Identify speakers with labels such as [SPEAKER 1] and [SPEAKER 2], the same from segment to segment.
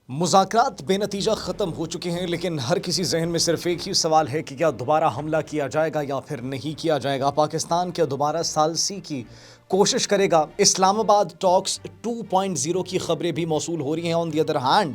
[SPEAKER 1] مذاکرات بے نتیجہ ختم ہو چکے ہیں، لیکن ہر کسی ذہن میں صرف ایک ہی سوال ہے کہ کیا دوبارہ حملہ کیا جائے گا یا پھر نہیں کیا جائے گا۔ پاکستان کیا دوبارہ ثالثی کی کوشش کرے گا؟ اسلام آباد ٹاکس 2.0 کی خبریں بھی موصول ہو رہی ہیں۔ On the other hand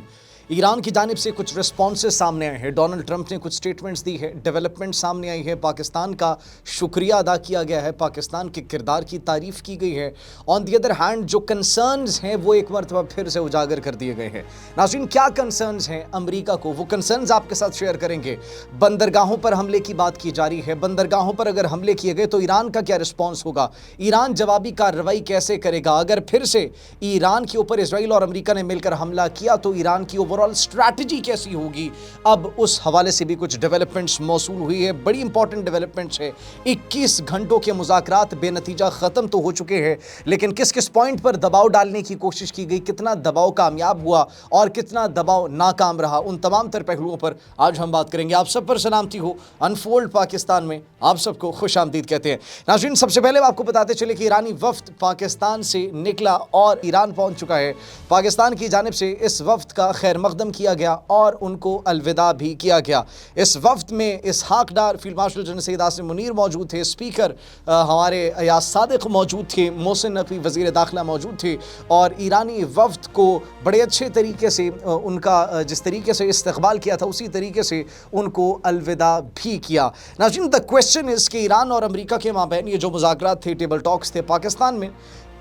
[SPEAKER 1] Iran کی جانب سے کچھ رسپانسز سامنے آئے ہیں، ڈونلڈ ٹرمپ نے کچھ سٹیٹمنٹس دی ہے، ڈیولپمنٹ سامنے آئی ہے، پاکستان کا شکریہ ادا کیا گیا ہے، پاکستان کے کردار کی تعریف کی گئی ہے۔ آن دی ادر ہینڈ جو کنسرنز ہیں وہ ایک مرتبہ پھر سے اجاگر کر دیے گئے ہیں۔ ناظرین، کیا کنسرنز ہیں امریکہ کو؟ وہ کنسرنز آپ کے ساتھ شیئر کریں گے۔ بندرگاہوں پر حملے کی بات کی جا رہی ہے، بندرگاہوں پر اگر حملے کیے گئے تو ایران کا کیا رسپانس ہوگا؟ ایران جوابی کارروائی کیسے کرے گا؟ اگر پھر سے ایران کے اوپر اسرائیل اور امریکہ نے مل کر حملہ کیا تو ایران کی اوورال اسٹریٹجی کیسی ہوگی؟ اب اس حوالے سے بھی کچھ ڈیولپمنٹس موصول ہوئی ہے، بڑی امپورٹنٹ ڈیولپمنٹس ہے۔ 21 گھنٹوں کے مذاکرات بے نتیجہ ختم تو ہو چکے ہیں، لیکن کس کس پوائنٹ پر دباؤ ڈالنے کی کوشش کی گئی، کتنا دباؤ کامیاب ہوا اور کتنا دباؤ ناکام رہا، ان تمام تر پہلوؤں پر آج ہم بات کریں گے۔ آپ سب پر سلامتی ہو، انفولڈ پاکستان میں آپ سب کو خوش آمدید کہتے ہیں۔ ناظرین، سب سے پہلے آپ کو بتاتے چلے کہ ایرانی وفد پاکستان سے نکلا اور ایران پہنچ چکا ہے۔ پاکستان کی جانب سے اس وفد کا خیر مقدم کیا گیا اور ان کو الوداع بھی کیا گیا۔ اس وفد میں Ishaq Dar, field marshal general Syed Asim Munir موجود تھے، اسپیکر ہمارے ایاز صادق موجود تھے، محسن نقوی وزیر داخلہ موجود تھے، اور ایرانی وفد کو بڑے اچھے طریقے سے ان کا جس طریقے سے استقبال کیا تھا اسی طریقے سے ان کو الوداع بھی کیا۔ ناظرین، دا کویسچن از کہ ایران اور امریکہ کے مابین یہ جو مذاکرات تھے، ٹیبل ٹاکس تھے، پاکستان میں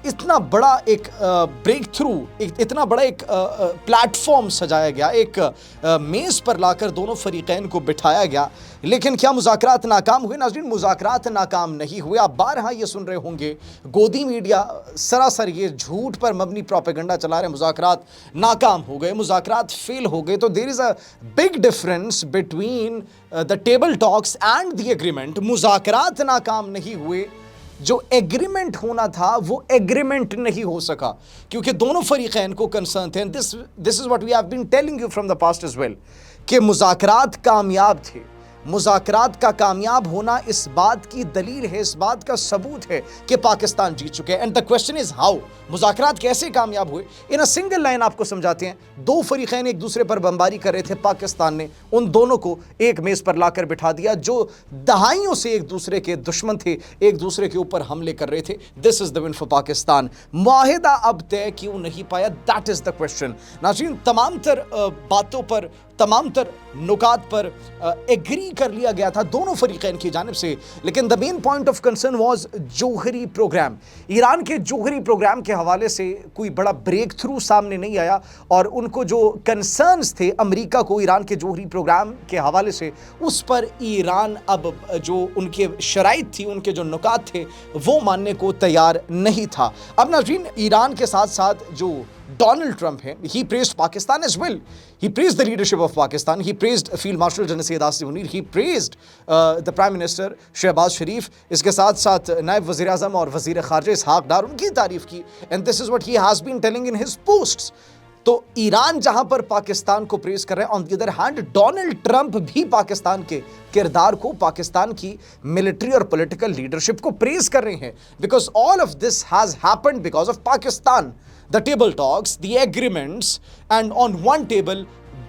[SPEAKER 1] اتنا بڑا ایک بریک تھرو، اتنا بڑا ایک پلیٹ فارم سجایا گیا، ایک میز پر لا کر دونوں فریقین کو بٹھایا گیا، لیکن کیا مذاکرات ناکام ہوئے؟ ناظرین، مذاکرات ناکام نہیں ہوئے۔ آپ بارہا یہ سن رہے ہوں گے، گودی میڈیا سراسر یہ جھوٹ پر مبنی پروپیگنڈا چلا رہے ہیں، مذاکرات ناکام ہو گئے، مذاکرات فیل ہو گئے۔ تو there is a big difference between the table talks and the agreement. مذاکرات ناکام نہیں ہوئے، جو ایگریمنٹ ہونا تھا وہ ایگریمنٹ نہیں ہو سکا، کیونکہ دونوں فریقین کو کنسرن تھے۔ This is what we have been telling you from the past as well, کہ مذاکرات کامیاب تھے۔ مذاکرات کا کامیاب ہونا اس بات کی دلیل ہے، اس بات کا ثبوت ہے کہ پاکستان جیت چکے ہیں۔ And the question is how? مذاکرات کیسے کامیاب ہوئے؟ ان اے سنگل لائن آپ کو سمجھاتے ہیں۔ دو فریقین ایک دوسرے پر بمباری کر رہے تھے، پاکستان نے ان دونوں کو ایک میز پر لا کر بٹھا دیا، جو دہائیوں سے ایک دوسرے کے دشمن تھے، ایک دوسرے کے اوپر حملے کر رہے تھے۔ This is the one for Pakistan. معاہدہ اب طے کیوں نہیں پایا؟ That is the question. ناظرین، تمام تر باتوں پر، تمام تر نکات پر ایگری کر لیا گیا تھا دونوں فریقین کی جانب سے، لیکن the main point of concern was جوہری پروگرام۔ ایران کے جوہری پروگرام کے حوالے سے کوئی بڑا بریک تھرو سامنے نہیں آیا، اور ان کو جو کنسرنز تھے امریکہ کو ایران کے جوہری پروگرام کے حوالے سے، اس پر ایران اب جو ان کے شرائط تھی، ان کے جو نکات تھے، وہ ماننے کو تیار نہیں تھا۔ اب ناظرین، ایران کے ساتھ ساتھ جو ڈونلڈ ٹرمپ ہیں، he praised Pakistan as well. He praised the leadership of Pakistan. He praised Field Marshal General Syed Asim Munir. He praised the Prime Minister Shehbaz Sharif. اس کے ساتھ ساتھ نائب وزیر اعظم اور وزیر خارجہ اسحاق ڈار، ان کی تعریف کی۔ And this is what he has been telling in his posts. تو ایران جہاں پر پاکستان کو پریز کر رہے ہیں، on the other hand Donald Trump بھی پاکستان کے کردار کو، پاکستان کی ملٹری اور پولیٹیکل لیڈرشپ کو پریز کر رہے ہیں، because all of this has happened because of Pakistan. The table talks, the agreements, and on one table,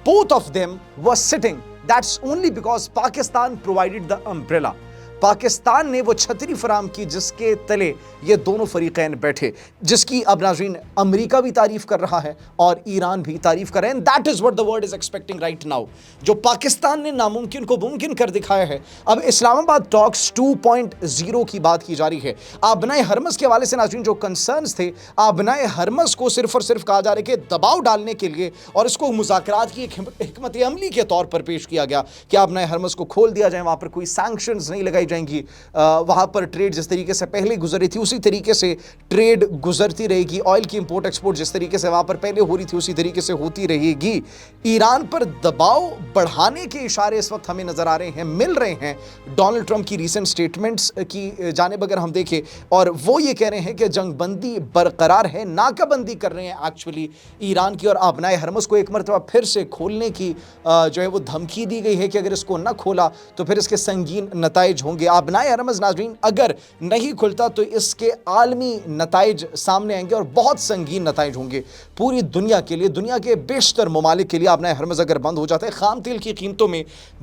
[SPEAKER 1] both of them were sitting. That's only because Pakistan provided the umbrella. Pakistan نے وہ چھتری فراہم کی جس کے تلے یہ دونوں فریقین بیٹھے، جس کی اب ناظرین امریکہ بھی تعریف کر رہا ہے اور ایران بھی تعریف کر رہے ہیں۔ That is what the world is expecting right now. جو پاکستان نے ناممکن کو ممکن کر دکھایا ہے۔ اب اسلام آباد ٹاکس 2.0 کی بات کی جا رہی ہے۔ آبنائے ہرمز کے حوالے سے ناظرین جو کنسرنز تھے، آبنائے ہرمز کو صرف اور صرف کہا جا رہا ہے کہ دباؤ ڈالنے کے لیے، اور اس کو مذاکرات کی ایک حکمت عملی کے طور پر پیش کیا گیا کہ آبنائے ہرمز کو کھول دیا جائے، وہاں پر کوئی سینکشنز نہیں لگائی جائیں گی، وہاں پر ٹریڈ جس طریقے سے پہلے گزری تھی اسی طریقے سے ٹریڈ گزرتی رہے گی، آئل کی امپورٹ ایکسپورٹ جس طریقے سے وہاں پر پہلے ہو رہی تھی اسی طریقے سے ہوتی رہے گی۔ ایران پر دباؤ بڑھانے کے اشارے اس وقت ہمیں نظر آ رہے ہیں، مل رہے ہیں ڈونلڈ ٹرمپ کی ریسنٹ سٹیٹمنٹس کی جانب اگر ہم دیکھیں، اور وہ یہ کہہ رہے ہیں کہ جنگ بندی برقرار ہے، ناکہ بندی کر رہے ہیں ایکچولی ایران کی، اور آبنائے ہرمز کو ایک مرتبہ پھر سے کھولنے کی جو ہے وہ دھمکی دی گئی ہے کہ اگر اس کو نہ کھولا تو پھر اس کے سنگین نتائج ہوں گے۔ ہوں گے. آبنائے حرمز ناظرین اگر نہیں کھلتا تو اس کے عالمی نتائج سامنے آئیں گے اور بہت سنگین نتائج ہوں گے پوری دنیا کے لیے. دنیا کے بیشتر ممالک کے لیے آبنائے حرمز اگر بند ہو جاتا ہے. خام تیل کی قیمتوں میں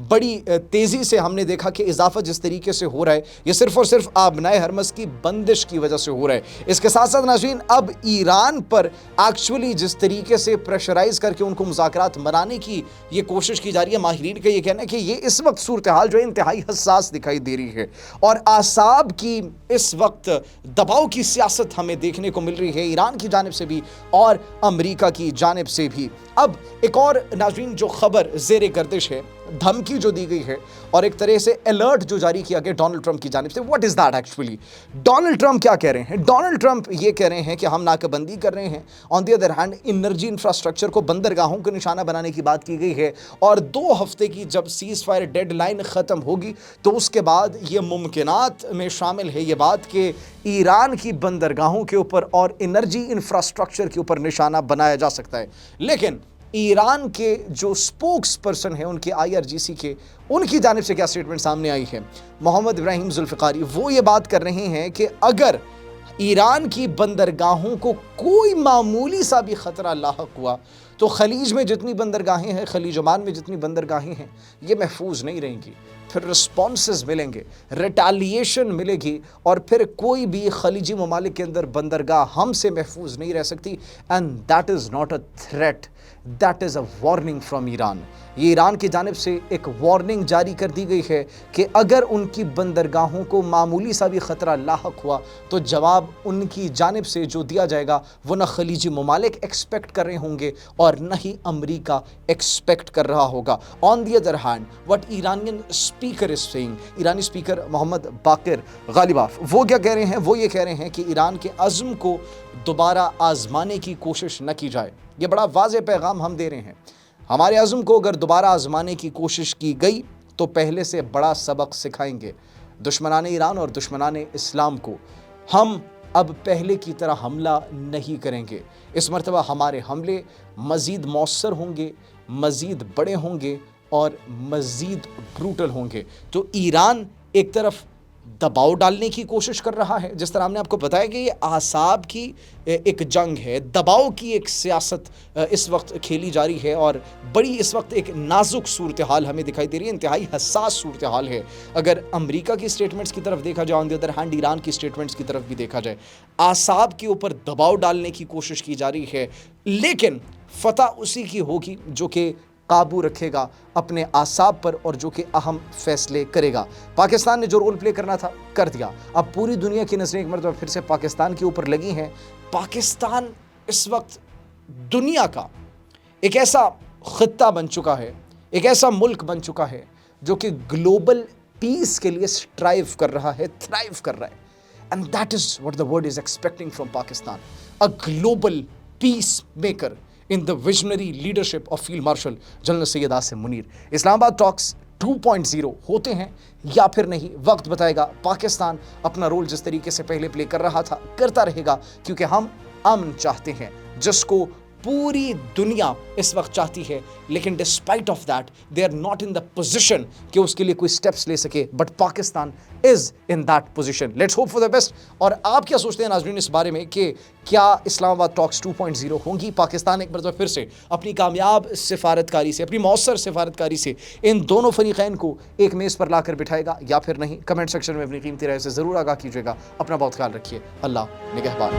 [SPEAKER 1] بڑی تیزی سے ہم نے دیکھا کہ اضافہ جس طریقے سے ہو رہا ہے یہ صرف اور صرف آبنائے حرمز کی بندش کی وجہ سے ہو رہا ہے. اس کے ساتھ ساتھ ناظرین اب ایران پر ایکچولی جس طریقے سے پریشرائز کر کے ان کو مذاکرات منانے کی یہ کوشش کی جا رہی ہے, ماہرین کا یہ کہنا ہے کہ یہ اس وقت صورتحال جو ہے انتہائی حساس دکھائی دے رہی ہے اور اعصاب کی اس وقت دباؤ کی سیاست ہمیں دیکھنے کو مل رہی ہے ایران کی جانب سے بھی اور امریکہ کی جانب سے بھی. اب ایک اور ناظرین جو خبر زیر گردش ہے, دھمکی جو دی گئی ہے اور ایک طرح سے الرٹ جو جاری کیا گیا ڈونلڈ ٹرمپ کی جانب سے. What is that actually? Donald Trump کیا کہہ رہے ہیں؟ ڈونلڈ ٹرمپ یہ کہہ رہے ہیں کہ ہم ناکہ بندی کر رہے ہیں. On the other hand energy infrastructure کو بندرگاہوں کو نشانہ بنانے کی بات کی گئی ہے اور 2 ہفتے کی جب سیز فائر ڈیڈ لائن ختم ہوگی تو اس کے بعد یہ ممکنات میں شامل ہے یہ بات کہ ایران کی بندرگاہوں کے اوپر اور انرجی انفراسٹرکچر کے اوپر نشانہ بنایا جا سکتا ہے. لیکن ایران کے جو سپوکس پرسن ہیں ان کے IRGC کے, ان کی جانب سے کیا سٹیٹمنٹ سامنے آئی ہے؟ محمد ابراہیم ذوالفقاری وہ یہ بات کر رہے ہیں کہ اگر ایران کی بندرگاہوں کو کوئی معمولی سا بھی خطرہ لاحق ہوا تو خلیج میں جتنی بندرگاہیں ہیں, خلیج عمان میں جتنی بندرگاہیں ہیں, یہ محفوظ نہیں رہیں گی. پھر رسپانسز ملیں گے, ریٹیلیشن ملے گی اور پھر کوئی بھی خلیجی ممالک کے اندر بندرگاہ ہم سے محفوظ نہیں رہ سکتی. And that is not a threat, that is a warning from Iran. یہ ایران کی جانب سے ایک وارننگ جاری کر دی گئی ہے کہ اگر ان کی بندرگاہوں کو معمولی سا بھی خطرہ لاحق ہوا تو جواب ان کی جانب سے جو دیا جائے گا وہ نہ خلیجی ممالک ایکسپیکٹ کر رہے ہوں گے اور نہ ہی امریکہ ایکسپیکٹ کر رہا ہوگا. On the other hand what Iranian speaker is saying, ایرانی اسپیکر محمد باقر غالباف وہ کیا کہہ رہے ہیں؟ وہ یہ کہہ رہے ہیں کہ ایران کے عزم کو دوبارہ آزمانے کی کوشش نہ کی جائے. یہ بڑا واضح پیغام ہم دے رہے ہیں. ہمارے عزم کو اگر دوبارہ آزمانے کی کوشش کی گئی تو پہلے سے بڑا سبق سکھائیں گے دشمنان ایران اور دشمنان اسلام کو. ہم اب پہلے کی طرح حملہ نہیں کریں گے. اس مرتبہ ہمارے حملے مزید مؤثر ہوں گے, مزید بڑے ہوں گے اور مزید بروٹل ہوں گے. تو ایران ایک طرف دباؤ ڈالنے کی کوشش کر رہا ہے, جس طرح ہم نے آپ کو بتایا کہ یہ اعصاب کی ایک جنگ ہے, دباؤ کی ایک سیاست اس وقت کھیلی جاری ہے اور بڑی اس وقت ایک نازک صورتحال ہمیں دکھائی دے رہی ہے, انتہائی حساس صورتحال ہے. اگر امریکہ کی سٹیٹمنٹس کی طرف دیکھا جائے, آن دی ادر ہینڈ ایران کی سٹیٹمنٹس کی طرف بھی دیکھا جائے, اعصاب کے اوپر دباؤ ڈالنے کی کوشش کی جا رہی ہے. لیکن فتح اسی کی ہوگی جو کہ قابو رکھے گا اپنے اعصاب پر اور جو کہ اہم فیصلے کرے گا. پاکستان نے جو رول پلے کرنا تھا کر دیا. اب پوری دنیا کی نظریں ایک مرتبہ پھر سے پاکستان کے اوپر لگی ہیں. پاکستان اس وقت دنیا کا ایک ایسا خطہ بن چکا ہے, ایک ایسا ملک بن چکا ہے جو کہ گلوبل پیس کے لیے سٹرائیو کر رہا ہے, تھرائیو کر رہا ہے. And that is what the world is expecting from Pakistan, a global peace maker in the visionary leadership of Field Marshal general Syed Asim Munir. Islamabad talks 2.0 ہوتے ہیں یا پھر نہیں, وقت بتائے گا. پاکستان اپنا رول جس طریقے سے پہلے پلے کر رہا تھا کرتا رہے گا, کیونکہ ہم امن چاہتے ہیں جس کو پوری دنیا اس وقت چاہتی ہے. لیکن despite of that they are not in the position کہ اس کے لیے کوئی سٹیپس لے سکے, but Pakistan is in that position. Let's hope for the best. اور آپ کیا سوچتے ہیں ناظرین اس بارے میں کہ کیا اسلام آباد ٹاکس 2.0 ہوں گی؟ پاکستان ایک مرتبہ پھر سے اپنی کامیاب سفارتکاری سے, اپنی مؤثر سفارتکاری سے ان دونوں فریقین کو ایک میز پر لا کر بٹھائے گا یا پھر نہیں؟ کمنٹ سیکشن میں اپنی قیمتی رائے سے ضرور آگاہ کیجیے گا. اپنا بہت خیال رکھیے. اللہ نگہبان.